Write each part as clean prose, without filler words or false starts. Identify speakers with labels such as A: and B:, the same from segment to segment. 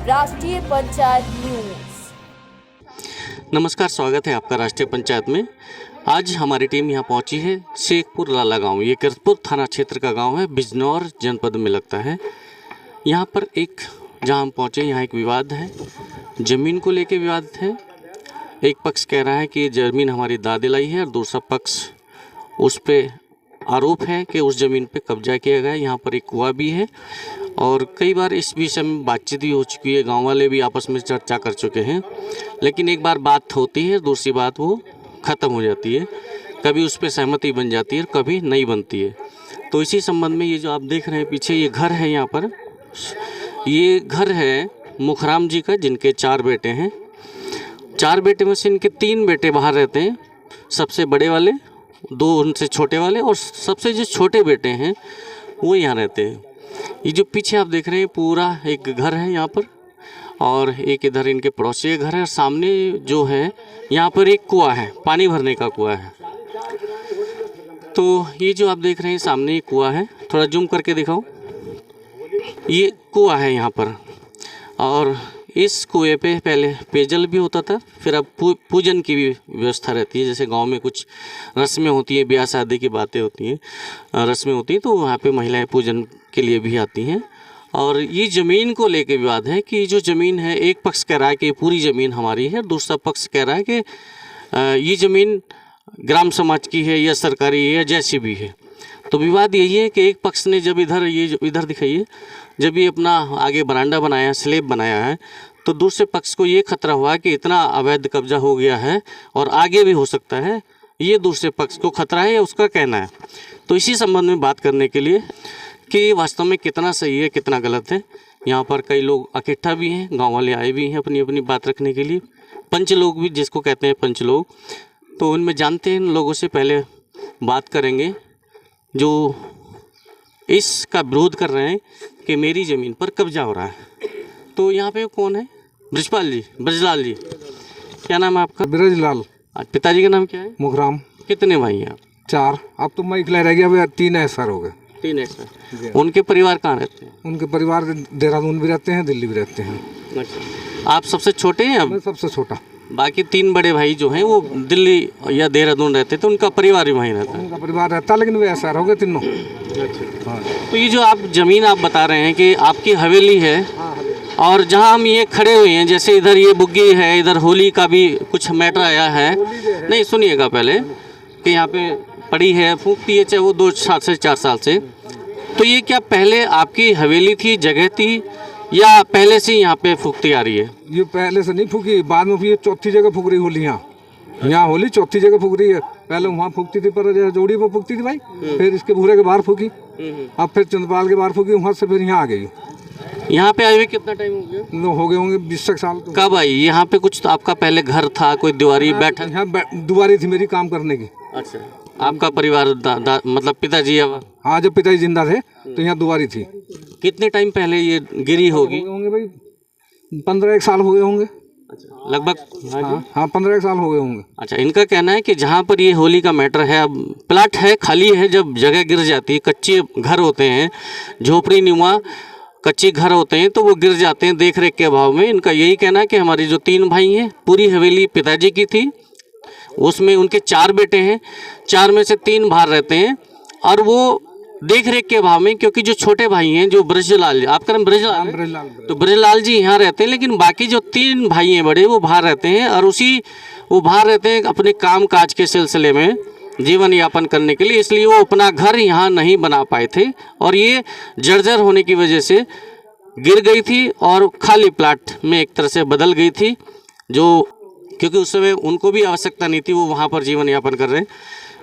A: राष्ट्रीय पंचायत न्यूज।
B: नमस्कार, स्वागत है आपका राष्ट्रीय पंचायत में। आज हमारी टीम यहाँ पहुँची है शेखपुर लाला गांव। ये किरतपुर थाना क्षेत्र का गांव है, बिजनौर जनपद में लगता है। यहाँ पर जहाँ हम पहुँचे यहाँ एक विवाद है, ज़मीन को लेके विवाद है। एक पक्ष कह रहा है कि ज़मीन हमारी दादी लाई है और दूसरा पक्ष उस पर आरोप है कि उस ज़मीन पे कब्जा किया गया है। यहाँ पर एक कुआं भी है और कई बार इस विषय में बातचीत भी हो चुकी है, गांव वाले भी आपस में चर्चा कर चुके हैं। लेकिन एक बार बात होती है, दूसरी बात वो ख़त्म हो जाती है। कभी उस पर सहमति बन जाती है, कभी नहीं बनती है। तो इसी संबंध में ये जो आप देख रहे हैं पीछे, ये घर है। यहाँ पर ये घर है मुखराम जी का, जिनके 4 बेटे हैं। 4 बेटे में से इनके 3 बेटे बाहर रहते हैं, सबसे बड़े वाले, 2 उनसे छोटे वाले, और सबसे जो छोटे बेटे हैं वो यहाँ रहते हैं। ये जो पीछे आप देख रहे हैं पूरा एक घर है यहाँ पर, और एक इधर इनके पड़ोसी घर है। सामने जो है यहाँ पर एक कुआं है, पानी भरने का कुआं है। तो ये जो आप देख रहे हैं सामने एक कुआं है, थोड़ा जूम करके दिखाओ। ये कुआं है यहाँ पर, और इस कुएं पे पहले पेयजल भी होता था, फिर अब पूजन की भी व्यवस्था रहती है। जैसे गांव में कुछ रस्में होती हैं, ब्याह शादी की बातें होती हैं, रस्में होती हैं, तो वहाँ पे महिलाएं पूजन के लिए भी आती हैं। और ये ज़मीन को लेके विवाद है कि जो ज़मीन है, एक पक्ष कह रहा है कि पूरी ज़मीन हमारी है, दूसरा पक्ष कह रहा है कि ये ज़मीन ग्राम समाज की है या सरकारी है या जैसी भी है। तो विवाद यही है कि एक पक्ष ने जब इधर दिखाइए, जब ये अपना आगे बरांडा बनाया, स्लैब बनाया है, तो दूसरे पक्ष को ये खतरा हुआ कि इतना अवैध कब्जा हो गया है और आगे भी हो सकता है। ये दूसरे पक्ष को खतरा है या उसका कहना है। तो इसी संबंध में बात करने के लिए कि वास्तव में कितना सही है, कितना गलत है, यहाँ पर कई लोग इकट्ठा भी हैं, गाँव वाले आए भी हैं अपनी अपनी बात रखने के लिए। पंच लोग भी, जिसको कहते हैं पंच लोग, तो उनमें जानते हैं इन लोगों से। पहले बात करेंगे जो इसका विरोध कर रहे हैं कि मेरी ज़मीन पर कब्जा हो रहा है। तो यहाँ पे कौन है? ब्रजलाल जी। क्या नाम है आपका?
C: ब्रजलाल।
B: पिताजी का नाम क्या है?
C: मुखराम।
B: कितने भाई हैं आप?
C: 4। अब तो मैं इकला रह गया, अब 3 ऐसा हो गए।
B: 3 ऐसा। उनके परिवार कहाँ रहते हैं?
C: उनके परिवार देहरादून भी रहते हैं, दिल्ली भी रहते हैं।
B: अच्छा, आप सबसे छोटे हैं? अब
C: मैं सबसे छोटा।
B: बाकी 3 बड़े भाई जो हैं वो दिल्ली या देहरादून रहते, तो उनका परिवार भी वहीं रहता है?
C: उनका परिवार रहता है, लेकिन वे ऐसा हो गए तीनों।
B: अच्छा, हाँ। तो ये जो आप ज़मीन आप बता रहे हैं कि आपकी हवेली है, और जहाँ हम ये खड़े हुए हैं, जैसे इधर ये बुग्गी है, इधर होली का भी कुछ मैटर आया है। नहीं, सुनिएगा पहले कि यहाँ पे पड़ी है, फूकती है, चाहे वो 2 साल से 4 साल से। तो ये क्या पहले आपकी हवेली थी, जगह थी, या पहले से यहाँ पे फूकती आ रही है?
C: ये पहले से नहीं फूकी, बाद में ये चौथी जगह फूक रही होली। यहाँ होली चौथी जगह फूक रही है। पहले वहाँ फूकती थी, पर जोड़ी पर फूकती थी भाई, फिर इसके भूरे के बाहर फूकी, अब फिर चंद्रपाल के बाहर फूकी, वहाँ से फिर यहाँ आ गई।
B: यहाँ पे आए हुए कितना टाइम हो गया?
C: हो गए होंगे 20 साल। तो
B: कब आई यहाँ पे? कुछ तो आपका पहले घर था, कोई दीवारी बैठक?
C: यहाँ दुआरी थी मेरी काम करने की।
B: अच्छा, आपका परिवार मतलब पिताजी?
C: हाँ, जब पिताजी जिंदा थे तो यहाँ दुआरी थी।
B: कितने टाइम पहले ये गिरी होगी?
C: होंगे भाई 15-1 साल हो गए होंगे।
B: अच्छा, लगभग।
C: हाँ, 15-1 साल हो गए होंगे।
B: अच्छा, इनका कहना है कि जहाँ पर ये होली का मैटर है, अब प्लाट है, खाली है, जब जगह गिर जाती है, कच्चे घर होते हैं, झोपड़ी नुमा कच्चे घर होते हैं, तो वो गिर जाते हैं देख रेख के अभाव में। इनका यही कहना है कि हमारी जो 3 भाई हैं, पूरी हवेली पिताजी की थी, उसमें उनके 4 बेटे हैं, 4 में से 3 बाहर रहते हैं, और वो देख रेख के अभाव में, क्योंकि जो छोटे भाई हैं, जो ब्रजलाल, आपका नाम ब्रजलाल है, तो ब्रजलाल जी यहाँ रहते हैं, लेकिन बाकी जो 3 भाई हैं बड़े, वो बाहर रहते हैं, और वो बाहर रहते हैं अपने काम काज के सिलसिले में, जीवन यापन करने के लिए। इसलिए वो अपना घर यहाँ नहीं बना पाए थे, और ये जर्जर होने की वजह से गिर गई थी और खाली प्लाट में एक तरह से बदल गई थी, क्योंकि उस समय उनको भी आवश्यकता नहीं थी, वो वहाँ पर जीवन यापन कर रहे हैं।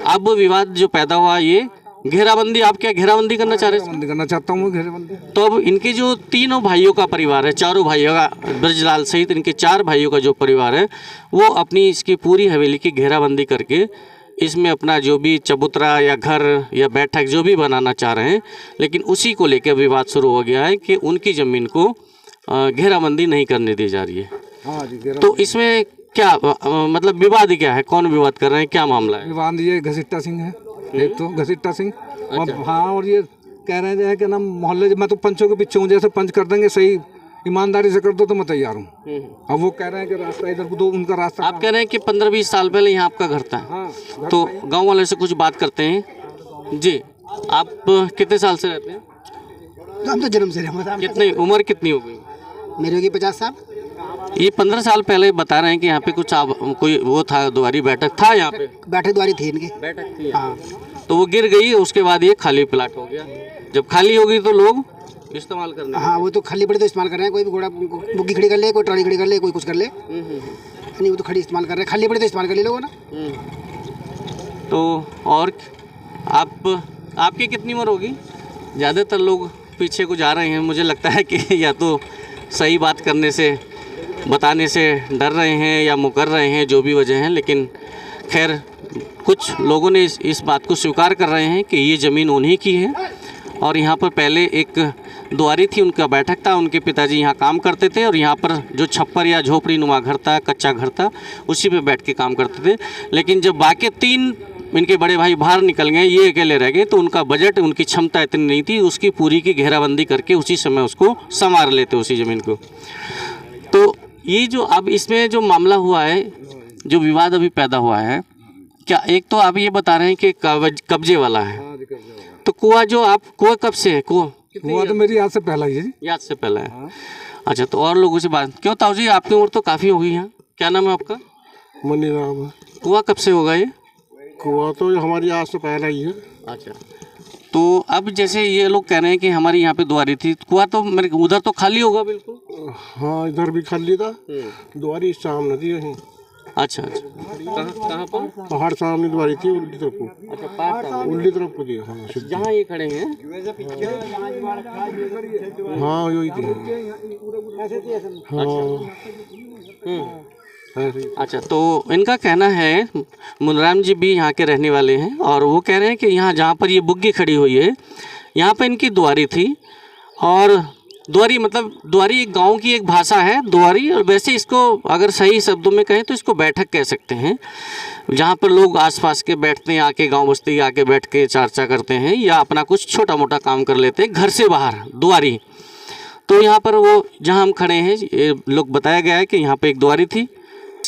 B: अब विवाद जो पैदा हुआ, ये घेराबंदी, आप क्या घेराबंदी करना चाह रहे हैं?
C: घेराबंदी करना चाहता हूँ, घेराबंदी।
B: तो अब इनके जो 3 भाइयों का परिवार है, 4 भाइयों का, ब्रजलाल सहित इनके 4 भाइयों का जो परिवार है, वो अपनी इसकी पूरी हवेली की घेराबंदी करके इसमें अपना जो भी चबूतरा या घर या बैठक जो भी बनाना चाह रहे हैं, लेकिन उसी को लेकर विवाद शुरू हो गया है कि उनकी ज़मीन को घेराबंदी नहीं करने दी जा रही है।
C: हाँ जी।
B: तो इसमें क्या मतलब विवाद क्या है? कौन विवाद कर रहे हैं? क्या मामला है?
C: विवाद ये घसीटा सिंह है, एक तो घसीटा सिंह। और हाँ, और ये कह रहे हैं कि ना मोहल्ले में तो पंचों के पीछे हूँ, जैसे पंच कर देंगे सही ईमानदारी से कर दो तो मैं तैयार हूँ। अब वो कह रहे हैं कि रास्ता इधर को दो, उनका रास्ता
B: आप कह रहे हैं कि 15-20 साल पहले यहाँ आपका घर था।
C: हाँ
B: तो गांव वाले से कुछ बात करते हैं जी। आप कितने साल से रहते हैं?
D: हम तो जन्म से रहे।
B: कितनी उम्र कितनी हो गई?
D: मेरे होगी 50 साल।
B: ये 15 साल पहले बता रहे हैं कि यहाँ पे कुछ कोई वो था, द्वारी बैठक था यहाँ पे।
D: बैठक द्वारी थी इनकी।
B: बैठक थी
D: हाँ।
B: तो वो गिर गई, उसके बाद ये खाली प्लाट हो गया। जब खाली हो गई तो लोग इस्तेमाल करने
D: हाँ, वो तो खाली पड़े तो इस्तेमाल कर रहे हैं। कोई भी घोड़ा बुग्गी खड़ी कर ले, कोई ट्रॉली खड़ी कर ले, कोई कुछ कर ले। नहीं, वो तो खड़ी इस्तेमाल कर रहे हैं। खाली पड़े तो इस्तेमाल कर ले लोगों ना।
B: तो और आपकी कितनी उम्र होगी? ज़्यादातर लोग पीछे को जा रहे हैं, मुझे लगता है कि या तो सही बात करने से, बताने से डर रहे हैं या मुकर रहे हैं, जो भी वजह है। लेकिन खैर कुछ लोगों ने इस बात को स्वीकार कर रहे हैं कि ये ज़मीन उन्हीं की है और यहाँ पर पहले एक द्वारी थी, उनका बैठक था, उनके पिताजी यहाँ काम करते थे और यहाँ पर जो छप्पर या झोपड़ी नुमा घर था, कच्चा घर था, उसी पे बैठ के काम करते थे। लेकिन जब बाकी 3 इनके बड़े भाई बाहर निकल गए, ये अकेले रह गए, तो उनका बजट, उनकी क्षमता इतनी नहीं थी, उसकी पूरी की घेराबंदी करके उसी समय उसको संवार लेते उसी ज़मीन को। तो ये जो अब इसमें जो मामला हुआ है, जो विवाद अभी पैदा हुआ है, क्या एक तो आप ये बता रहे हैं कि कब्जे वाला है, तो कुआं जो आप कुआं कब से है?
C: कुआं तो मेरी याद से पहला ही है जी।
B: याद से पहला है। अच्छा, तो और लोगों से बात क्यों? ताऊ जी आपकी उम्र तो काफ़ी हो गई है। क्या नाम है आपका?
E: मनी राम है।
B: कुआं कब से होगा ये?
E: कुआं तो हमारी आज से पहला ही है।
B: अच्छा, तो अब जैसे ये लोग कह रहे हैं कि हमारी यहाँ पे द्वारी थी, कुआं तो मेरे उधर तो खाली होगा बिल्कुल।
E: हाँ, इधर भी खाली था, द्वारी इस सामने थी यहीं।
B: अच्छा अच्छा, कहाँ पर?
E: पहाड़ सामने द्वारी थी, उल्टी तरफ को।
B: अच्छा, पास
E: उल्टी तरफ को थी। हाँ,
B: जहाँ ये खड़े हैं।
E: हाँ यही थी। हाँ ऐसे ही।
B: अच्छा, तो इनका कहना है, मुनराम जी भी यहाँ के रहने वाले हैं और वो कह रहे हैं कि यहाँ जहाँ पर ये बुग्गी खड़ी हुई है, यहाँ पर इनकी द्वारी थी। और द्वारी मतलब द्वारी एक गांव की एक भाषा है द्वारी, और वैसे इसको अगर सही शब्दों में कहें तो इसको बैठक कह सकते हैं, जहाँ पर लोग आसपास के बैठते हैं, आके गांव बस्ती आके बैठ के चर्चा करते हैं या अपना कुछ छोटा मोटा काम कर लेते हैं घर से बाहर, द्वारी। तो यहाँ पर वो जहाँ हम खड़े हैं, ये लोग बताया गया है कि यहाँ पर एक द्वारी थी।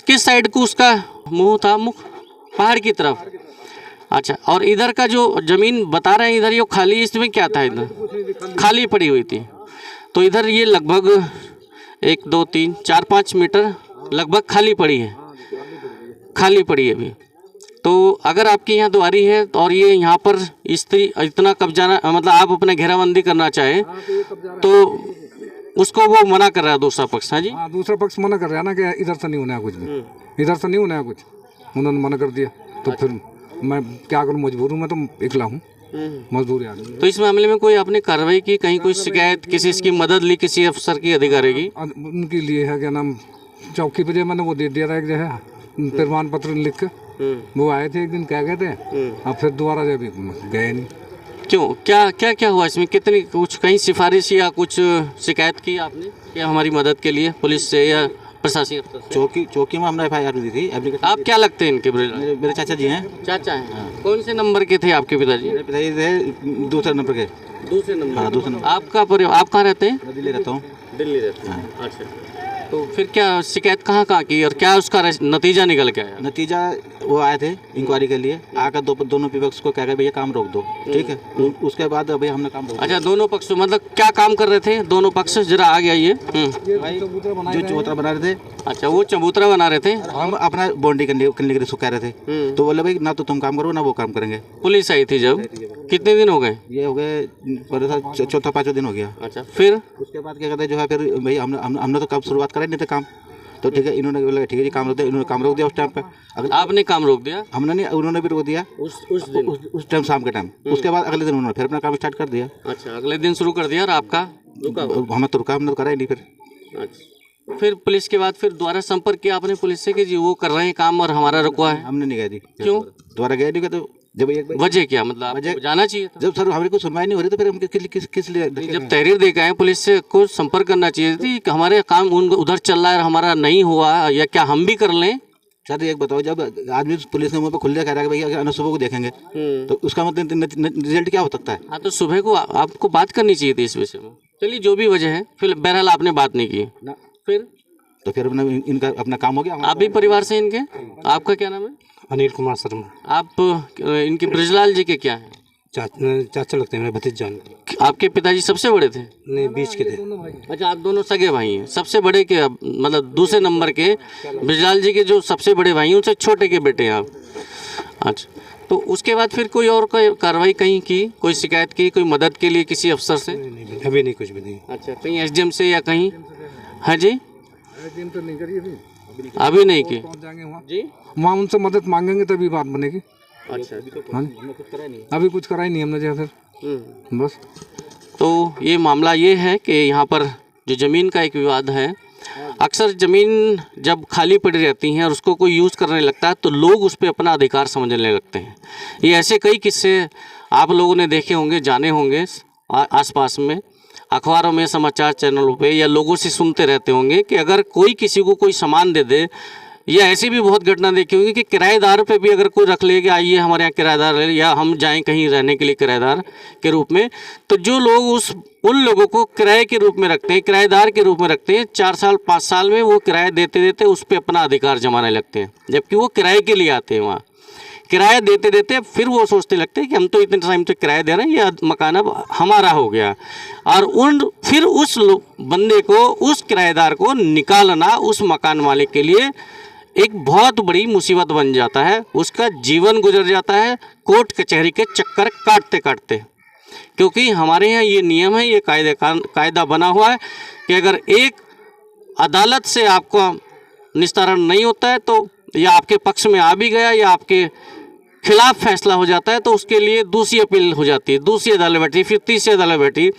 B: किस साइड को उसका मुँह था? मुख पहाड़ की तरफ। अच्छा, और इधर का जो ज़मीन बता रहे हैं इधर ये खाली, इसमें क्या था? इधर खाली पड़ी हुई थी। तो इधर ये लगभग 1 2 3 4 5 मीटर लगभग खाली पड़ी है, खाली पड़ी है अभी। तो अगर आपकी यहाँ द्वारी है और ये यहाँ पर इतना कब्जा, मतलब आप अपने घेराबंदी करना चाहे तो उसको वो मना कर रहा है दूसरा पक्ष। हाँ जी,
C: हाँ, दूसरा पक्ष मना कर रहा है ना कि इधर से नहीं होना है कुछ भी, इधर से नहीं होना है कुछ, उन्होंने मना कर दिया। तो फिर मैं क्या करूँ, मजबूर हूँ, मैं तो इकला हूँ, मजबूर आदमी।
B: तो इस मामले में कोई आपने कार्रवाई की, कहीं कोई शिकायत, किसी इसकी मदद ली, किसी अफसर की, अधिकारी की?
C: उनके लिए है क्या नाम, चौकी पे मैंने वो दे दिया था एक जो है प्रमाण पत्र लिख के। वो आए थे एक दिन, कह गए थे, अब फिर दोबारा जब गए नहीं।
B: क्यों? क्या हुआ इसमें? कितनी कुछ कहीं सिफारिश या कुछ शिकायत की आपने या हमारी मदद के लिए पुलिस से या प्रशासनिक अफसर से?
F: चौकी में हमने FIR दी थी एप्लीकेशन।
B: आप क्या लगते हैं इनके?
F: मेरे चाचा जी हैं।
B: चाचा हैं? कौन से नंबर के थे आपके पिताजी?
F: मेरे पिताजी थे दूसरे नंबर के।
B: दूसरे नंबर?
F: हाँ, दूसरे नंबर।
B: आपका परिवार, आप कहाँ रहते हैं?
F: मैं दिल्ली रहता हूँ।
B: दिल्ली रहते हैं। अच्छा, तो फिर क्या शिकायत कहाँ की और क्या उसका नतीजा निकल के आया?
F: नतीजा वो आए थे इंक्वायरी के लिए, आकर दोनों विपक्ष को कह गए भैया काम रोक दो, ठीक है। उसके बाद अभी हमने काम रोक।
B: अच्छा, दोनों पक्ष मतलब क्या काम कर रहे थे दोनों पक्ष? जरा आ गया ये।
F: भाई जो चबूतरा बना रहे थे।
B: अच्छा, वो चबूतरा बना रहे थे,
F: हम अपना बाउंड्री करने के लिए कह रहे थे। तो बोले भाई ना तो तुम काम करो ना वो काम करेंगे।
B: पुलिस आई थी जब? कितने दिन हो गए?
F: ये हो गए 4-5 दिन हो गया।
B: अच्छा, फिर
F: उसके बाद क्या कहते हैं जो है, फिर भाई हमने तो कब शुरुआत करा नहीं था काम, तो ठीक है, इन्होंने बोला ठीक है जी काम रोक दिया। इन्होंने काम रोक दिया उस टाइम पे।
B: आपने काम रोक दिया?
F: हमने नहीं, उन्होंने भी रोक दिया उस टाइम, शाम के टाइम। उसके बाद अगले दिन उन्होंने फिर अपना काम स्टार्ट कर दिया।
B: अच्छा, अगले दिन शुरू कर दिया और आपका रुका?
F: हमें तो रुका, हमने तो करा ही नहीं फिर।
B: अच्छा, फिर पुलिस के बाद फिर दोबारा संपर्क किया आपने पुलिस से कि जी वो कर रहे हैं काम और हमारा रुकवा है?
F: हमने नहीं गया जी।
B: क्यों?
F: दोबारा गया नहीं गया। तो जब एक
B: वजह क्या, मतलब आपको जाना चाहिए था?
F: जब सर हमारी कोई सुनवाई नहीं हो रही तो फिर हम किस लिए?
B: जब तहरीर दे गए पुलिस से को संपर्क करना चाहिए थी कि हमारे काम उधर चल रहा है और हमारा नहीं हुआ, या क्या हम भी कर लें?
F: सर एक बताओ, जब आदमी पुलिस ने मुँह पे खुले कह रहा है कि भैया सुबह को देखेंगे, तो उसका मतलब रिजल्ट क्या हो सकता है?
B: हाँ, तो सुबह को आपको बात करनी चाहिए थी इस विषय में। चलिए जो भी वजह है, फिर बहरहाल आपने बात नहीं की
F: ना।
B: फिर
F: तो फिर इनका अपना काम हो गया।
B: आप भी परिवार से इनके? आपका क्या नाम है?
G: अनिल कुमार शर्मा।
B: आप इनके ब्रजलाल जी के क्या हैं?
G: चाचा लगते हैं, मेरे भतीजा।
B: आपके पिताजी सबसे बड़े थे?
G: नहीं, बीच के थे।
B: अच्छा, आप दोनों सगे भाई हैं। सबसे बड़े के मतलब दूसरे नंबर के ब्रजलाल जी के जो सबसे बड़े भाई हैं उनसे छोटे के बेटे हैं आप। अच्छा, तो उसके बाद फिर कोई और कार्रवाई कहीं की, कोई शिकायत की, कोई मदद के लिए किसी अफसर से?
G: नहीं, अभी नहीं, कुछ भी नहीं।
B: अच्छा, कहीं एसडीएम से या कहीं? हाँ जी,
C: तो नहीं करिए
B: अभी नहीं की
C: पहुंच जाएंगे वहाँ
B: जी।
C: वहाँ उनसे मदद मांगेंगे तभी बात बनेगी।
B: अच्छा,
C: हाँ, अभी कुछ करा ही नहीं हमने जो फिर बस।
B: तो ये मामला ये है कि यहाँ पर जो ज़मीन का एक विवाद है, अक्सर ज़मीन जब खाली पड़ी रहती हैं और उसको कोई यूज़ करने लगता है तो लोग उस पर अपना अधिकार समझने लगते हैं। ये ऐसे कई किस्से आप लोगों ने देखे होंगे, जाने होंगे, आसपास में, अखबारों में, समाचार चैनलों पे, या लोगों से सुनते रहते होंगे कि अगर कोई किसी को कोई सामान दे दे, या ऐसी भी बहुत घटना देखी होगी कि किराएदार पे भी अगर कोई रख ले कि आइए हमारे यहाँ किराएदार है, या हम जाएं कहीं रहने के लिए किराएदार के रूप में, तो जो लोग उन लोगों को किराए के रूप में रखते हैं, किराएदार के रूप में रखते हैं, 4 साल 5 साल में वो किराया देते देते उस पर अपना अधिकार जमाने लगते हैं, जबकि वो किराए के लिए आते हैं। वहाँ किराया देते देते फिर वो सोचते लगते हैं कि हम तो इतने टाइम से किराया दे रहे हैं, यह मकान अब हमारा हो गया, और फिर उस बंदे को, उस किराएदार को निकालना उस मकान मालिक के लिए एक बहुत बड़ी मुसीबत बन जाता है। उसका जीवन गुजर जाता है कोर्ट कचहरी के चक्कर काटते काटते, क्योंकि हमारे यहाँ ये नियम है, ये कायदा बना हुआ है कि अगर एक अदालत से आपका निस्तारण नहीं होता है, तो या आपके पक्ष में आ भी गया या आपके खिलाफ फैसला हो जाता है, तो उसके लिए दूसरी अपील हो जाती है, दूसरी अदालत बैठी, फिर तीसरी अदालत बैठी,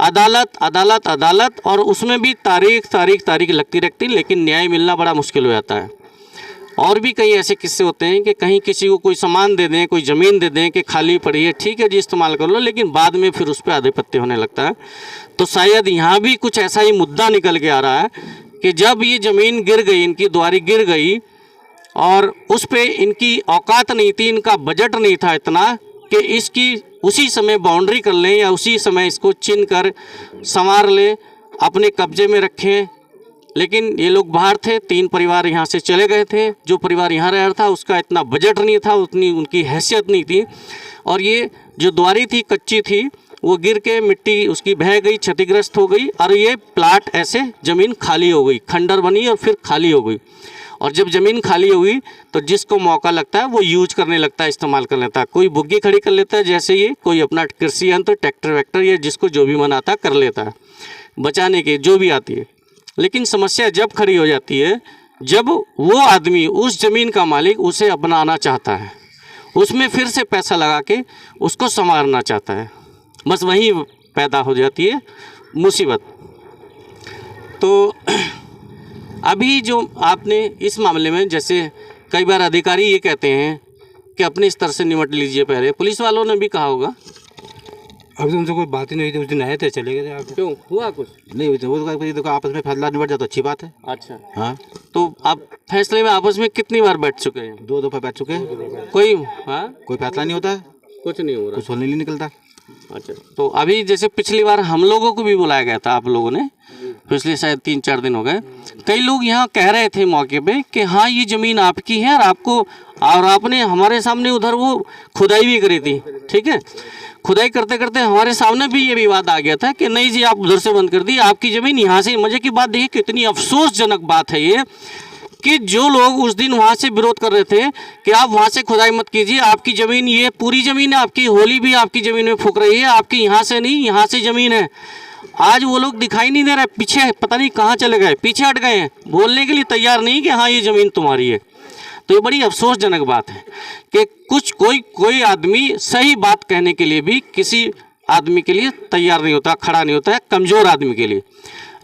B: अदालत अदालत अदालत, और उसमें भी तारीख लगती रहती, लेकिन न्याय मिलना बड़ा मुश्किल हो जाता है। और भी कई ऐसे किस्से होते हैं कि कहीं किसी को कोई सामान दे दें, कोई ज़मीन दे दें कि खाली पड़ी है, ठीक है जी इस्तेमाल कर लो, लेकिन बाद में फिर उस पर आधिपत्य होने लगता है। तो शायद यहाँ भी कुछ ऐसा ही मुद्दा निकल के आ रहा है कि जब ये ज़मीन गिर गई, इनकी द्वारी गिर गई, और उस पर इनकी औकात नहीं थी, इनका बजट नहीं था इतना कि इसकी उसी समय बाउंड्री कर लें या उसी समय इसको चिन कर संवार लें, अपने कब्जे में रखें। लेकिन ये लोग बाहर थे, 3 परिवार यहाँ से चले गए थे, जो परिवार यहाँ रह रहा था उसका इतना बजट नहीं था, उतनी उनकी हैसियत नहीं थी, और ये जो द्वारी थी कच्ची थी, वो गिर के मिट्टी उसकी बह गई, क्षतिग्रस्त हो गई, और ये प्लाट ऐसे ज़मीन खाली हो गई, खंडर बनी और फिर खाली हो गई। और जब ज़मीन खाली हुई तो जिसको मौका लगता है वो यूज करने लगता है, इस्तेमाल कर लेता है। कोई बुग्गी खड़ी कर लेता है जैसे ये, कोई अपना कृषि यंत्र, ट्रैक्टर वैक्टर, या जिसको जो भी मन आता कर लेता है, बचाने के जो भी आती है। लेकिन समस्या जब खड़ी हो जाती है, जब वो आदमी, उस ज़मीन का मालिक उसे अपनाना चाहता है, उसमें फिर से पैसा लगा के उसको संवारना चाहता है, बस वहीं पैदा हो जाती है मुसीबत। तो अभी जो आपने इस मामले में, जैसे कई बार अधिकारी ये कहते हैं कि अपने स्तर से निपट लीजिए, पहले पुलिस वालों ने भी कहा होगा।
G: अभी तो उनसे कोई बात ही नहीं हुई थी, उस दिन आए थे, चले गए थे। आप
B: क्यों, हुआ कुछ
F: नहीं हुई थी, वो तो आपस में फैसला निपट जाए तो अच्छी बात है।
B: अच्छा,
F: हाँ,
B: तो आप फैसले में आपस में कितनी बार बैठ चुके हैं?
F: 2 दफ़ा बैठ चुके हैं,
B: कोई हाँ
F: कोई फैसला नहीं होता है,
B: कुछ नहीं हो रहा।
F: कुछ होने नहीं निकलता।
B: अच्छा, तो अभी जैसे पिछली बार हम लोगों को भी बुलाया गया था, आप लोगों ने, पिछले शायद 3-4 दिन हो गए, कई लोग यहाँ कह रहे थे मौके पे कि हाँ ये ज़मीन आपकी है, और आपको, और आपने हमारे सामने उधर वो खुदाई भी करी थी, ठीक है, खुदाई करते करते हमारे सामने भी ये विवाद आ गया था कि नहीं जी आप उधर से बंद कर दी, आपकी ज़मीन यहाँ से। मज़े की बात देखिए, कितनी अफसोसजनक बात है ये कि जो लोग उस दिन वहाँ से विरोध कर रहे थे कि आप वहाँ से खुदाई मत कीजिए, आपकी ज़मीन, ये पूरी ज़मीन है आपकी, होली भी आपकी ज़मीन में फूक रही है, आपकी यहाँ से नहीं, यहाँ से ज़मीन है। आज वो लोग दिखाई नहीं दे रहे, पीछे पता नहीं कहाँ चले गए, पीछे हट गए हैं, बोलने के लिए तैयार नहीं कि हाँ ये ज़मीन तुम्हारी है। तो ये बड़ी अफसोसजनक बात है कि कोई आदमी सही बात कहने के लिए भी किसी आदमी के लिए तैयार नहीं होता, खड़ा नहीं होता है, कमज़ोर आदमी के लिए।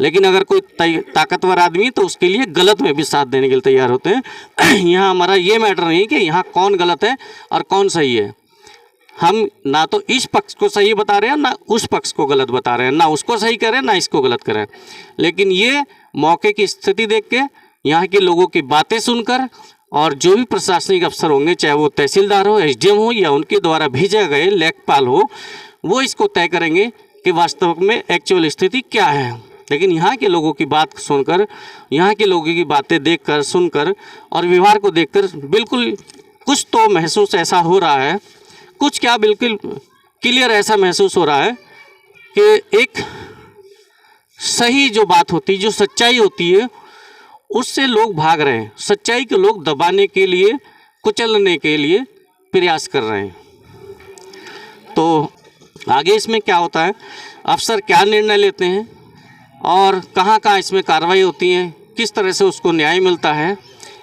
B: लेकिन अगर कोई ताकतवर आदमी तो उसके लिए गलत में भी साथ देने के लिए तैयार होते हैं। यहाँ हमारा ये मैटर नहीं कि यहाँ कौन गलत है और कौन सही है, हम ना तो इस पक्ष को सही बता रहे हैं ना उस पक्ष को गलत बता रहे हैं, ना उसको सही कर रहे हैं ना इसको गलत कर रहे हैं। लेकिन ये मौके की स्थिति देख के, यहाँ के लोगों की बातें सुनकर, और जो भी प्रशासनिक अफसर होंगे, चाहे वो तहसीलदार हो, एसडीएम हो, या उनके द्वारा भेजे गए लेखपाल हो, वो इसको तय करेंगे कि वास्तव में एक्चुअल स्थिति क्या है। लेकिन यहाँ के लोगों की बात सुनकर, यहाँ के लोगों की बातें देखकर, सुनकर और व्यवहार को देखकर बिल्कुल कुछ तो महसूस ऐसा हो रहा है, कुछ क्या बिल्कुल क्लियर ऐसा महसूस हो रहा है कि एक सही जो बात होती, जो सच्चाई होती है, उससे लोग भाग रहे हैं। सच्चाई को लोग दबाने के लिए, कुचलने के लिए प्रयास कर रहे हैं। तो आगे इसमें क्या होता है, अफसर क्या निर्णय लेते हैं और कहाँ कहाँ इसमें कार्रवाई होती है, किस तरह से उसको न्याय मिलता है,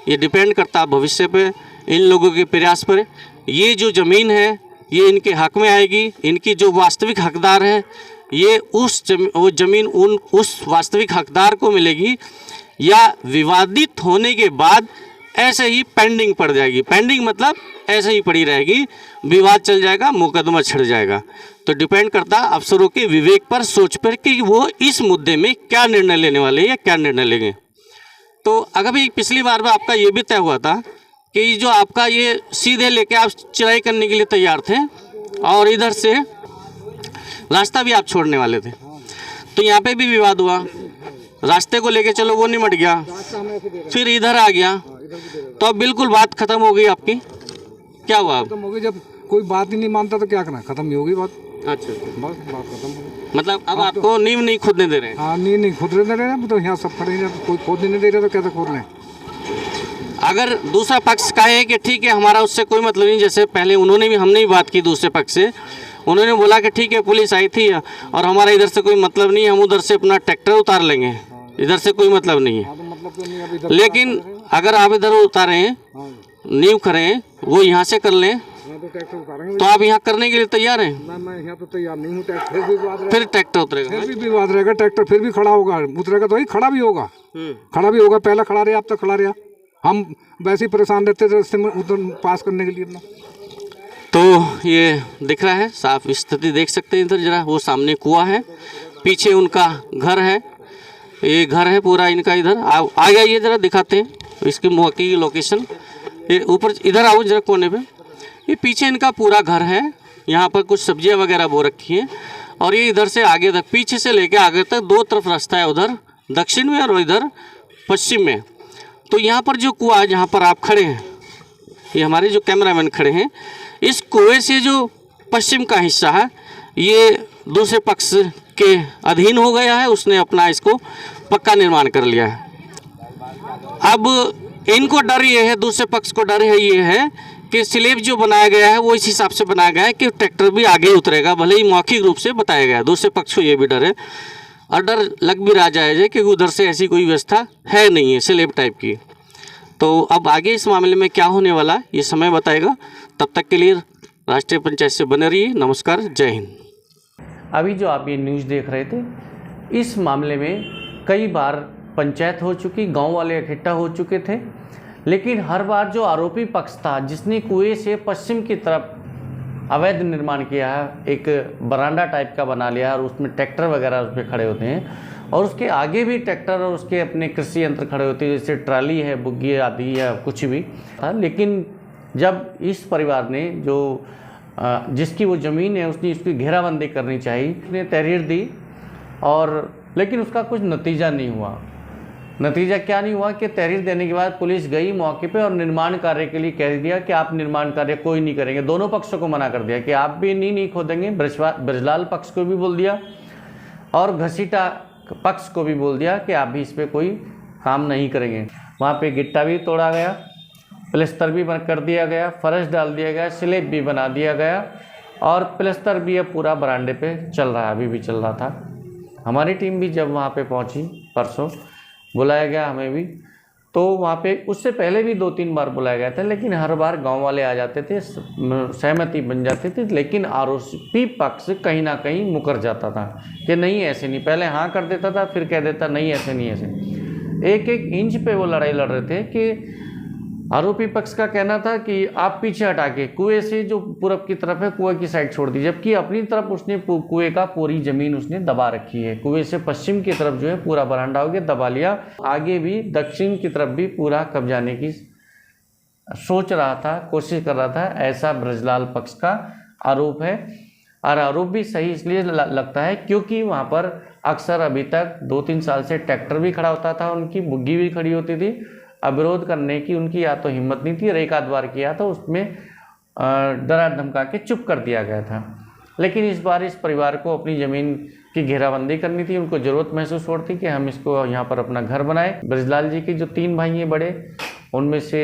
B: ये डिपेंड करता है भविष्य पे, इन लोगों के प्रयास पर। ये जो ज़मीन है ये इनके हक में आएगी, इनकी जो वास्तविक हकदार है ये वो ज़मीन उस वास्तविक हकदार को मिलेगी, या विवादित होने के बाद ऐसे ही पेंडिंग पड़ जाएगी। पेंडिंग मतलब ऐसे ही पड़ी रहेगी, विवाद चल जाएगा, मुकदमा छिड़ जाएगा। तो डिपेंड करता है अफसरों के विवेक पर, सोच पर कि वो इस मुद्दे में क्या निर्णय लेने वाले हैं या क्या निर्णय लेंगे। तो अगर भी पिछली बार में आपका ये भी तय हुआ था कि जो आपका ये सीधे लेके आप चढ़ाई करने के लिए तैयार थे और इधर से रास्ता भी आप छोड़ने वाले थे, तो यहाँ पे भी विवाद हुआ, रास्ते को लेके चलो वो निमट गया, फिर इधर आ गया, तो अब बिल्कुल बात खत्म हो गई आपकी। क्या हुआ अब?
C: खत्म हो गई, जब कोई बात ही नहीं मानता तो क्या करना, खत्म ही होगी बात।
B: अच्छा,
C: बस बात खत्म हो गई।
B: मतलब अब आपको नींव नहीं खोदने दे रहे हैं?
C: हाँ, नहीं खोद रहे हैं, तो यहाँ सब खड़े हैं, कोई खोद नहीं दे रहा तो कैसे खोद लें।
B: अगर दूसरा पक्ष कहे कि ठीक है हमारा उससे कोई मतलब नहीं, जैसे पहले उन्होंने भी, हमने भी बात की दूसरे पक्ष से, उन्होंने बोला कि ठीक है पुलिस आई थी और हमारा इधर से कोई मतलब नहीं, हम उधर से अपना ट्रैक्टर उतार लेंगे, इधर से कोई मतलब नहीं है। लेकिन अगर आप इधर उतारें, नींव करें, वो यहाँ से कर लें, तो आप यहाँ करने के लिए तैयार हैं?
C: मैं यहाँ तो तैयार नहीं हूँ। फिर भी विवाद रहेगा,
B: फिर ट्रैक्टर उतरेगा,
C: फिर भी विवाद रहेगा, ट्रैक्टर फिर भी खड़ा होगा, उतरेगा तो ही खड़ा भी होगा, खड़ा भी होगा। पहला खड़ा रहा, अब तक खड़ा रहा, हम वैसे ही परेशान रहते थे रास्ते में उधर पास करने के लिए अपना।
B: तो ये दिख रहा है, साफ स्थिति देख सकते हैं इधर जरा, वो सामने कुआं है, पीछे उनका घर है, ये घर है पूरा इनका। इधर आ गया, ये जरा दिखाते हैं इसके मौके की लोकेशन। ये ऊपर इधर आओ जरा कोने पे, ये पीछे इनका पूरा घर है, यहाँ पर कुछ सब्जियाँ वगैरह बो रखी हैं, और ये इधर से आगे तक, पीछे से लेके आगे तक दो तरफ रास्ता है, उधर दक्षिण में और इधर पश्चिम में। तो यहाँ पर जो कुआं है जहाँ पर आप खड़े हैं, ये हमारे जो कैमरामैन खड़े हैं, इस कुएं से जो पश्चिम का हिस्सा है ये दूसरे पक्ष के अधीन हो गया है, उसने अपना इसको पक्का निर्माण कर लिया है। अब इनको डर ये है, दूसरे पक्ष को डर है ये है कि स्लैब जो बनाया गया है वो इस हिसाब से बनाया गया है कि ट्रैक्टर भी आगे उतरेगा, भले ही मौखिक रूप से बताया गया है। दूसरे पक्ष को ये भी डर है, और डर लग भी रहा जाए कि उधर से ऐसी कोई व्यवस्था है नहीं है स्लैब टाइप की। तो अब आगे इस मामले में क्या होने वाला है ये समय बताएगा। तब तक के लिए राष्ट्रीय पंचायत से बने रहिए। नमस्कार, जय हिंद।
H: अभी जो आप ये न्यूज़ देख रहे थे, इस मामले में कई बार पंचायत हो चुकी, गांव वाले इकट्ठा हो चुके थे, लेकिन हर बार जो आरोपी पक्ष था जिसने कुएं से पश्चिम की तरफ अवैध निर्माण किया है, एक बरांडा टाइप का बना लिया और उसमें ट्रैक्टर वगैरह उस पर खड़े होते हैं, और उसके आगे भी ट्रैक्टर और उसके अपने कृषि यंत्र खड़े होते हैं, जैसे ट्राली है, बुग्गी आदि या कुछ भी था। लेकिन जब इस परिवार ने जो जिसकी वो ज़मीन है उसने इसकी घेराबंदी करनी चाहिए, उसने तहरीर दी, और लेकिन उसका कुछ नतीजा नहीं हुआ। नतीजा क्या नहीं हुआ कि तहरीर देने के बाद पुलिस गई मौके पे और निर्माण कार्य के लिए कह दिया कि आप निर्माण कार्य कोई नहीं करेंगे। दोनों पक्षों को मना कर दिया कि आप भी नहीं खोदेंगे। ब्रजलाल पक्ष को भी बोल दिया और घसीटा पक्ष को भी बोल दिया कि आप भी इस पर कोई काम नहीं करेंगे। वहाँ पे गिट्टा भी तोड़ा गया, प्लस्तर भी कर दिया गया, फर्श डाल दिया गया, स्लैब भी बना दिया गया, और प्लस्तर भी अब पूरा बरांडे पे चल रहा है, अभी भी चल रहा था। हमारी टीम भी जब वहाँ पे पहुँची, परसों बुलाया गया हमें भी, तो वहाँ पे उससे पहले भी 2-3 बार बुलाया गया था, लेकिन हर बार गांव वाले आ जाते थे, सहमति बन जाती थी, लेकिन आरोपी पक्ष कहीं ना कहीं मुकर जाता था कि नहीं ऐसे नहीं। पहले हाँ कर देता था, फिर कह देता नहीं ऐसे नहीं ऐसे। एक इंच पे वो लड़ाई लड़ रहे थे कि आरोपी पक्ष का कहना था कि आप पीछे हटा के कुएं से जो पूरब की तरफ है कुएं की साइड छोड़ दीजिए, जबकि अपनी तरफ उसने कुएं का पूरी ज़मीन उसने दबा रखी है। कुएं से पश्चिम की तरफ जो है पूरा बरांडा हो गया, दबा लिया। आगे भी दक्षिण की तरफ भी पूरा कब्जाने की सोच रहा था, कोशिश कर रहा था, ऐसा ब्रजलाल पक्ष का आरोप है। और आरोप भी सही इसलिए लगता है क्योंकि वहाँ पर अक्सर अभी तक 2-3 साल से ट्रैक्टर भी खड़ा होता था, उनकी बुग्गी भी खड़ी होती थी। अब विरोध करने की उनकी या तो हिम्मत नहीं थी और एक आध बार किया तो उसमें डरा धमका के चुप कर दिया गया था। लेकिन इस बार इस परिवार को अपनी ज़मीन की घेराबंदी करनी थी, उनको ज़रूरत महसूस हो रही थी कि हम इसको यहाँ पर अपना घर बनाए। ब्रजलाल जी के जो 3 भाई हैं बड़े, उनमें से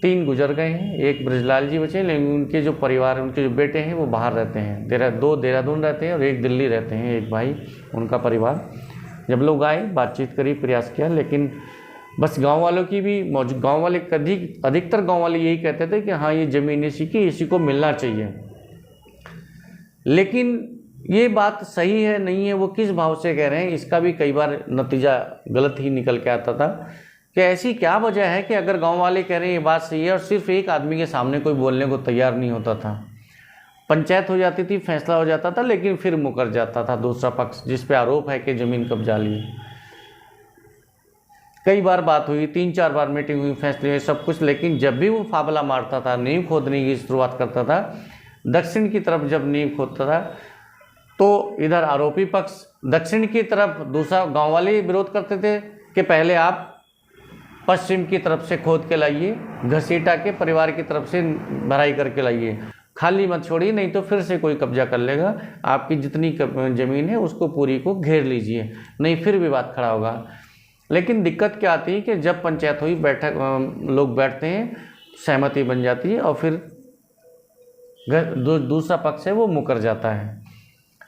H: 3 गुजर गए हैं, एक ब्रजलाल जी बचे, लेकिन उनके जो परिवार, उनके जो बेटे हैं वो बाहर रहते हैं, 2 देहरादून रहते हैं और 1 दिल्ली रहते हैं, एक भाई उनका परिवार। जब लोग आए बातचीत करी, प्रयास किया, लेकिन बस गांव वालों की भी गांव वाले अधिकतर गांव वाले यही कहते थे कि हाँ ये ज़मीन इसी को मिलना चाहिए। लेकिन ये बात सही है नहीं है, वो किस भाव से कह रहे हैं, इसका भी कई बार नतीजा गलत ही निकल के आता था कि ऐसी क्या वजह है कि अगर गांव वाले कह रहे हैं ये बात सही है और सिर्फ एक आदमी के सामने कोई बोलने को तैयार नहीं होता था। पंचायत हो जाती थी, फैसला हो जाता था, लेकिन फिर मुकर जाता था दूसरा पक्ष जिस पे आरोप है कि ज़मीन कब्जा ली। कई बार बात हुई, 3-4 बार मीटिंग हुई, फैसले हुए, सब कुछ, लेकिन जब भी वो फावला मारता था, नींव खोदने की शुरुआत करता था, दक्षिण की तरफ जब नींव खोदता था तो इधर आरोपी पक्ष, दक्षिण की तरफ दूसरा गांव वाले विरोध करते थे कि पहले आप पश्चिम की तरफ से खोद के लाइए, घसीटा के परिवार की तरफ से भराई करके लाइए, खाली मत छोड़िए, नहीं तो फिर से कोई कब्जा कर लेगा, आपकी जितनी ज़मीन है उसको पूरी को घेर लीजिए, नहीं फिर विवाद खड़ा होगा। लेकिन दिक्कत क्या आती है कि जब पंचायत हुई, बैठक लोग बैठते हैं, सहमति बन जाती है और फिर दूसरा पक्ष है वो मुकर जाता है।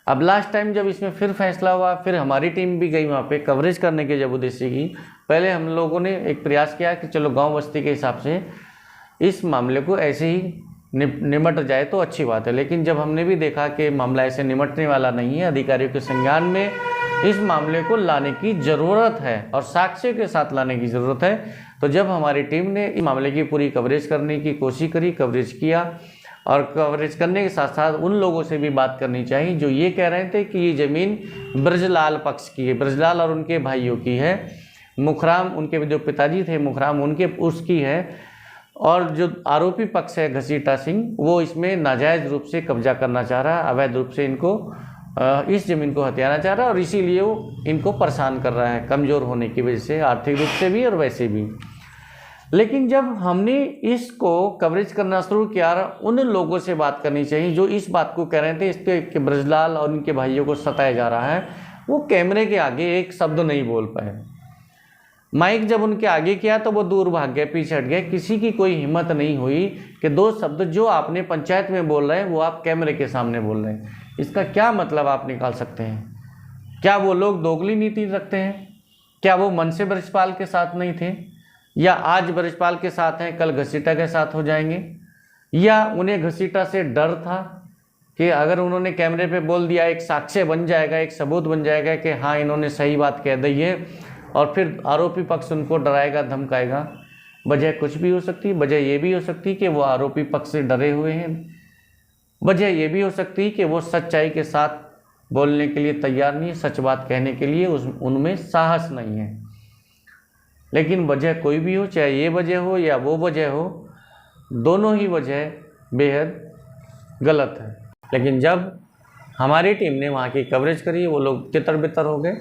H: अब लास्ट टाइम जब इसमें फिर फैसला हुआ, फिर हमारी टीम भी गई वहाँ पे कवरेज करने के जब उद्देश्य की। पहले हम लोगों ने एक प्रयास किया कि चलो गांव बस्ती के हिसाब से इस मामले को ऐसे ही निमट जाए तो अच्छी बात है, लेकिन जब हमने भी देखा कि मामला ऐसे निमटने वाला नहीं है, अधिकारियों के संज्ञान में इस मामले को लाने की ज़रूरत है और साक्ष्य के साथ लाने की ज़रूरत है, तो जब हमारी टीम ने इस मामले की पूरी कवरेज करने की कोशिश करी, कवरेज किया, और कवरेज करने के साथ साथ उन लोगों से भी बात करनी चाहिए जो ये कह रहे थे कि ये ज़मीन ब्रजलाल पक्ष की है, ब्रजलाल और उनके भाइयों की है, मुखराम उनके जो पिताजी थे मुखराम उनके उसकी है, और जो आरोपी पक्ष है घसीटा सिंह वो इसमें नाजायज़ रूप से कब्जा करना चाह रहा है, अवैध रूप से इनको इस ज़मीन को हथियाना चाह रहा है और इसीलिए वो इनको परेशान कर रहा है, कमज़ोर होने की वजह से, आर्थिक रूप से भी और वैसे भी। लेकिन जब हमने इसको कवरेज करना शुरू किया, उन लोगों से बात करनी चाहिए जो इस बात को कह रहे थे इसके कि ब्रजलाल और उनके भाइयों को सताया जा रहा है, वो कैमरे के आगे एक शब्द नहीं बोल पाए। माइक जब उनके आगे किया तो वो दूर भाग गए, पीछे हट गए, किसी की कोई हिम्मत नहीं हुई कि 2 शब्द जो आपने पंचायत में बोल रहे हैं वो आप कैमरे के सामने बोल रहे हैं। इसका क्या मतलब आप निकाल सकते हैं? क्या वो लोग दोगली नीति रखते हैं? क्या वो मन से ब्रजपाल के साथ नहीं थे, या आज ब्रजपाल के साथ हैं कल घसीटा के साथ हो जाएंगे, या उन्हें घसीटा से डर था कि अगर उन्होंने कैमरे पे बोल दिया एक साक्ष्य बन जाएगा, एक सबूत बन जाएगा कि हाँ इन्होंने सही बात कह दी है, और फिर आरोपी पक्ष उनको डराएगा धमकाएगा। वजह कुछ भी हो सकती है, वजह ये भी हो सकती है कि वो आरोपी पक्ष से डरे हुए हैं, वजह ये भी हो सकती है कि वो सच्चाई के साथ बोलने के लिए तैयार नहीं है, सच बात कहने के लिए उनमें साहस नहीं है। लेकिन वजह कोई भी हो, चाहे ये वजह हो या वो वजह हो, दोनों ही वजह बेहद गलत है। लेकिन जब हमारी टीम ने वहाँ की कवरेज करी, वो लोग तितर बितर हो गए,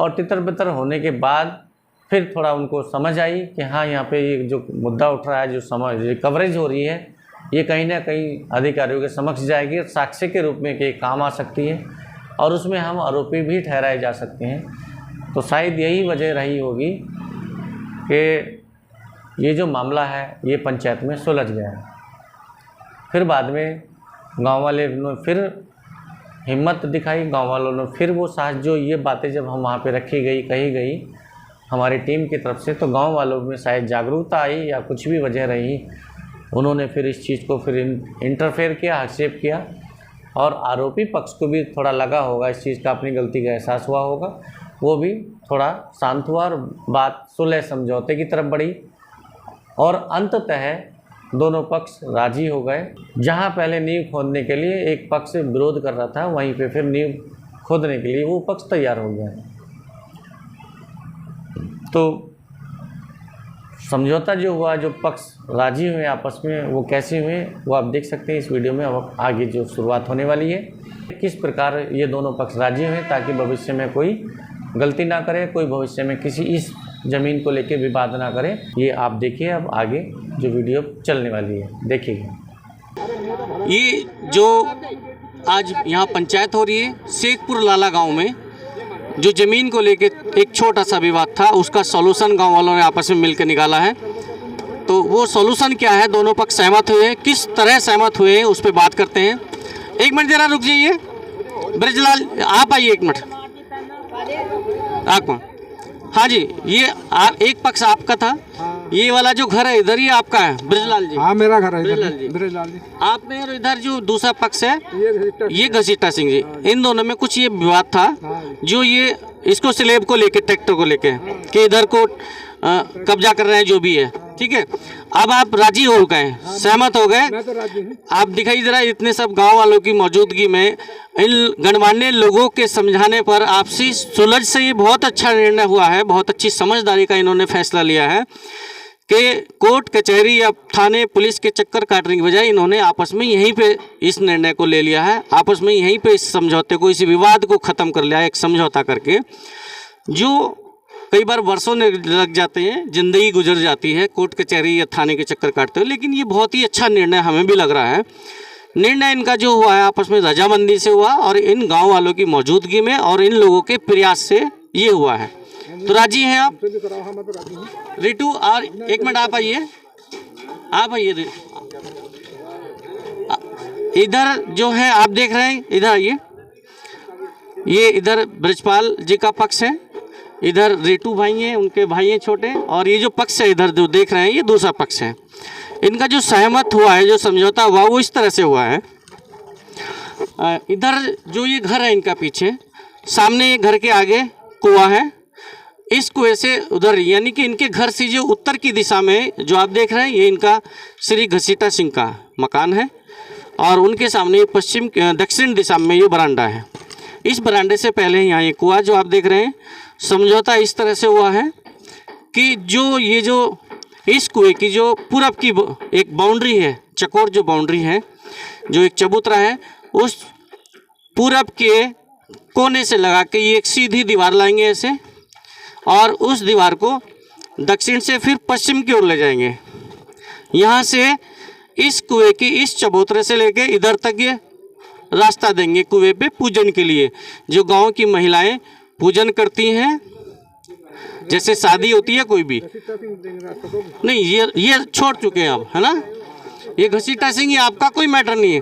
H: और तितर बितर होने के बाद फिर थोड़ा उनको समझ आई कि हाँ यहाँ पे ये जो मुद्दा उठ रहा है, जो कवरेज हो रही है, ये कहीं ना कहीं अधिकारियों के समक्ष जाएगी और साक्ष्य के रूप में कि काम आ सकती है और उसमें हम आरोपी भी ठहराए जा सकते हैं। तो शायद यही वजह रही होगी कि ये जो मामला है ये पंचायत में सुलझ गया। फिर बाद में गांव वाले ने फिर हिम्मत दिखाई, गांव वालों ने फिर वो साहस, जो ये बातें जब हम वहाँ पे रखी गई, कही गई हमारी टीम की तरफ से, तो गांव वालों में शायद जागरूकता आई या कुछ भी वजह रही, उन्होंने फिर इस चीज़ को फिर इंटरफेयर किया, हस्तक्षेप किया, और आरोपी पक्ष को भी थोड़ा लगा होगा इस चीज़ का, अपनी गलती का एहसास हुआ होगा, वो भी थोड़ा शांत हुआ और बात सुलह समझौते की तरफ बढ़ी, और अंततः दोनों पक्ष राजी हो गए। जहां पहले नींव खोदने के लिए एक पक्ष विरोध कर रहा था, वहीं पे फिर नींव खोदने के लिए वो पक्ष तैयार हो गया। तो समझौता जो हुआ, जो पक्ष राजी हुए आपस में, वो कैसे हुए वो आप देख सकते हैं इस वीडियो में। अब आगे जो शुरुआत होने वाली है, किस प्रकार ये दोनों पक्ष राजी हुए ताकि भविष्य में कोई गलती ना करे, कोई भविष्य में किसी इस ज़मीन को लेके विवाद ना करे, ये आप देखिए। अब आगे जो वीडियो चलने वाली है देखिए।
B: ये जो आज यहाँ पंचायत हो रही है शेखपुर लाला गांव में, जो ज़मीन को लेके एक छोटा सा विवाद था, उसका सॉल्यूशन गांव वालों ने आपस में मिलकर निकाला है। तो वो सॉल्यूशन क्या है, दोनों पक्ष सहमत हुए हैं, किस तरह सहमत हुए हैं उस पर बात करते हैं। एक मिनट जरा रुक जाइए, ब्रजलाल आप आइए एक मिनट। आप कौन? हाँ जी, ये एक पक्ष आपका था, ये वाला जो घर है इधर ही आपका है ब्रजलाल जी?
C: हाँ मेरा घर है
B: ब्रजलाल जी।
C: ब्रजलाल जी।
B: आप में और इधर जो दूसरा पक्ष है ये घसीटा सिंह जी, इन दोनों में कुछ ये विवाद था, जो ये इसको स्लेब को लेके, ट्रैक्टर को लेके कि इधर को कब्जा कर रहे हैं, जो भी है, ठीक है। अब आप राजी हो गए, सहमत हो गए?
C: मैं तो राजी हूँ।
B: आप दिखाई जरा, इतने सब गांव वालों की मौजूदगी में इन गणमान्य लोगों के समझाने पर आपसी सुलझ से ये बहुत अच्छा निर्णय हुआ है, बहुत अच्छी समझदारी का इन्होंने फैसला लिया है कि कोर्ट कचहरी या थाने पुलिस के चक्कर काटने की बजाय इन्होंने आपस में यहीं पे इस निर्णय को ले लिया है, आपस में यहीं पे इस समझौते को, इस विवाद को ख़त्म कर लिया, एक समझौता करके। जो कई बार वर्षों में लग जाते हैं, ज़िंदगी गुजर जाती है कोर्ट कचहरी या थाने के चक्कर काटते हुए, लेकिन ये बहुत ही अच्छा निर्णय हमें भी लग रहा है। निर्णय इनका जो हुआ है आपस में रजामंदी से हुआ और इन गांव वालों की मौजूदगी में और इन लोगों के प्रयास से ये हुआ है। तो राजी हैं आप रिटू? और एक मिनट आप आइए, आप आइए इधर, जो है आप देख रहे हैं, इधर आइए। ये इधर ब्रजपाल जी का पक्ष है, इधर रेटू भाई हैं, उनके भाई हैं छोटे, और ये जो पक्ष है इधर जो देख रहे हैं ये दूसरा पक्ष है। इनका जो सहमत हुआ है, जो समझौता हुआ, वो इस तरह से हुआ है। इधर जो ये घर है इनका पीछे, सामने ये घर के आगे कुआं है, इस कुएं से उधर, यानी कि इनके घर से जो उत्तर की दिशा में जो आप देख रहे हैं, ये इनका श्री घसीटा सिंह का मकान है, और उनके सामने पश्चिम दक्षिण दिशा में ये बरामदा है। इस बरामदे से पहले यहाँ ये कुआं जो आप देख रहे हैं, समझौता इस तरह से हुआ है कि जो ये जो इस कुएं की जो पूरब की एक बाउंड्री है, चकोर जो बाउंड्री है, जो एक चबूतरा है, उस पूरब के कोने से लगा के ये एक सीधी दीवार लाएंगे ऐसे, और उस दीवार को दक्षिण से फिर पश्चिम की ओर ले जाएंगे। यहाँ से इस कुएं की इस चबूतरे से लेके इधर तक ये रास्ता देंगे कुएं पे पूजन के लिए। जो गांव की महिलाएं पूजन करती हैं, जैसे शादी होती है कोई भी, नहीं ये छोड़ चुके हैं अब, है ना। ये घसीटा सिंह, ये आपका कोई मैटर नहीं है।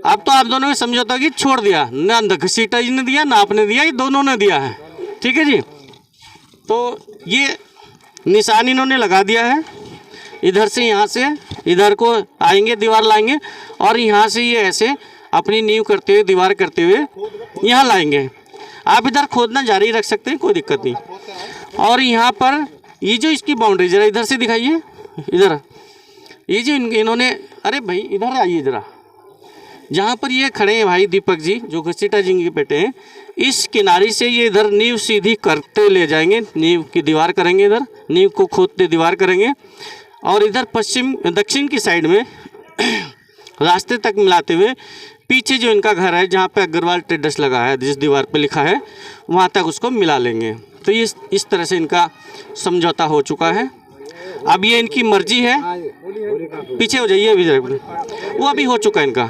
B: अब तो आप दोनों में समझौता की छोड़ दिया, ना घसीटा जी ने दिया ना आपने दिया, ये दोनों ने दिया है, ठीक है जी। तो ये निशान इन्होंने लगा दिया है, इधर से यहाँ से इधर को आएंगे, दीवार लाएंगे, और यहाँ से ये ऐसे अपनी नींव करते हुए, दीवार करते हुए यहाँ लाएंगे। आप इधर खोदना जारी रख सकते हैं, कोई दिक्कत नहीं। और यहाँ पर ये जो इसकी बाउंड्री, जरा इधर से दिखाइए, इधर ये जो इन्होंने, अरे भाई इधर आइए जरा, जहाँ पर ये खड़े हैं भाई दीपक जी, जो घसीटा जी के बेटे हैं, इस किनारे से ये इधर नींव सीधी करते ले जाएंगे, नींव की दीवार करेंगे, इधर नींव को खोदते दीवार करेंगे, और इधर पश्चिम दक्षिण की साइड में रास्ते तक मिलाते हुए पीछे जो इनका घर है, जहाँ पे अग्रवाल ट्रेडर्स लगा है, जिस दीवार पे लिखा है, वहाँ तक उसको मिला लेंगे। तो ये इस तरह से इनका समझौता हो चुका है। अब ये इनकी मर्जी है, पीछे हो जाइए अभी, वो अभी हो चुका है इनका।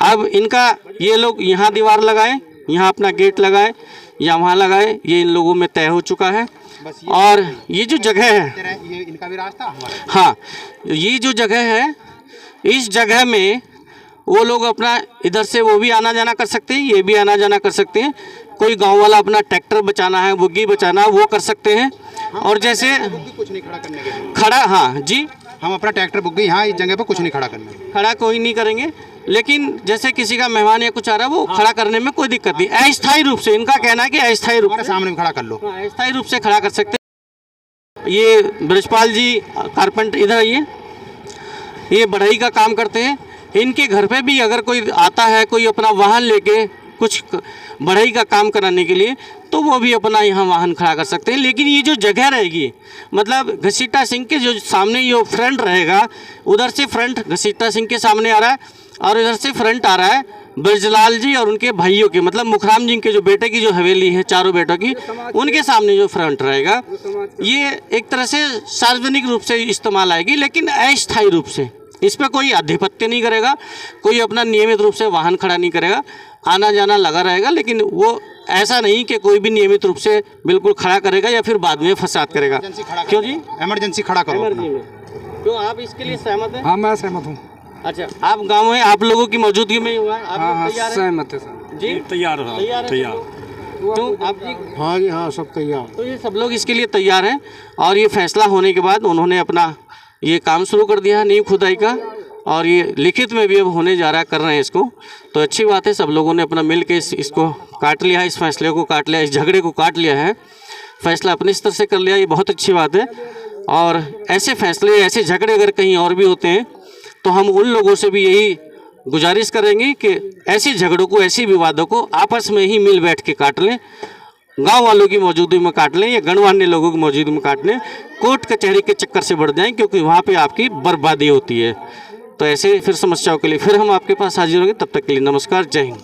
B: अब इनका, ये लोग यहाँ दीवार लगाए, यहाँ अपना गेट लगाए, या वहाँ लगाए, ये इन लोगों में तय हो चुका है। और ये जो जगह है,
D: ये इनका भी रास्ता,
B: हाँ, ये जो जगह है, इस जगह में वो लोग अपना इधर से वो भी आना जाना कर सकते हैं, ये भी आना जाना कर सकते हैं। कोई गांव वाला अपना ट्रैक्टर बचाना है, बुग्गी बचाना है, वो कर सकते हैं। और जैसे
D: कुछ नहीं खड़ा करने के,
B: खड़ा, हाँ जी,
D: हम अपना ट्रैक्टर बुग्गी यहाँ इस जगह पर कुछ नहीं खड़ा करने,
B: खड़ा कोई नहीं करेंगे, लेकिन जैसे किसी का मेहमान या कुछ आ रहा है, वो खड़ा करने में कोई दिक्कत नहीं। अस्थायी रूप से, इनका कहना है कि अस्थायी रूप से
D: सामने खड़ा कर लो,
B: अस्थायी रूप से खड़ा कर सकते हैं। ये ब्रजपाल जी कारपेंटर, इधर आइए, ये बढ़ई का काम करते हैं। इनके घर पे भी अगर कोई आता है, कोई अपना वाहन लेके कुछ बढ़ई का काम कराने के लिए, तो वो भी अपना यहाँ वाहन खड़ा कर सकते हैं। लेकिन ये जो जगह रहेगी, मतलब घसीटा सिंह के जो सामने ये फ्रंट रहेगा, उधर से फ्रंट घसीटा सिंह के सामने आ रहा है और इधर से फ्रंट आ रहा है ब्रजलाल जी और उनके भाइयों के, मतलब मुखराम जी के जो बेटे की जो हवेली है, चारों बेटों की, उनके सामने जो फ्रंट रहेगा, ये एक तरह से सार्वजनिक रूप से इस्तेमाल आएगी, लेकिन अस्थायी रूप से। इस पर कोई आधिपत्य नहीं करेगा, कोई अपना नियमित रूप से वाहन खड़ा नहीं करेगा, आना जाना लगा रहेगा, लेकिन वो ऐसा नहीं कि कोई भी नियमित रूप से बिल्कुल खड़ा करेगा या फिर बाद में फसाद करेगा। क्यों जी?
F: इमरजेंसी खड़ा करो।
B: क्यों, आप इसके लिए सहमत हैं?
C: हाँ, मैं सहमत हूँ।
B: अच्छा, आप गाँव में आप लोगों की मौजूदगी में ही हुआ है, आप
C: हाँ
B: लोग
C: हाँ,
B: तैयार हैं?
C: सहमत है सर।
B: जी
G: तैयार हो,
B: तैयार। क्यों आप जी?
E: हाँ जी हाँ, सब तैयार।
B: तो ये सब लोग इसके लिए तैयार हैं और ये फैसला होने के बाद उन्होंने अपना ये काम शुरू कर दिया है नींव खुदाई का, और ये लिखित में भी अब होने जा रहा है, कर रहे हैं इसको। तो अच्छी बात है, सब लोगों ने अपना मिल के इसको काट लिया है, इस फैसले को काट लिया, इस झगड़े को काट लिया है, फैसला अपने स्तर से कर लिया, ये बहुत अच्छी बात है। और ऐसे फैसले, ऐसे झगड़े अगर कहीं और भी होते हैं तो हम उन लोगों से भी यही गुजारिश करेंगे कि ऐसे झगड़ों को, ऐसे विवादों को आपस में ही मिल बैठ के काट लें, गांव वालों की मौजूदगी में काट लें या गणमान्य लोगों की मौजूदगी में काट लें, कोर्ट कचहरी के चक्कर से बढ़ जाएं, क्योंकि वहाँ पे आपकी बर्बादी होती है। तो ऐसे फिर समस्याओं के लिए फिर हम आपके पास हाजिर होंगे। तब तक के लिए नमस्कार, जय हिंद।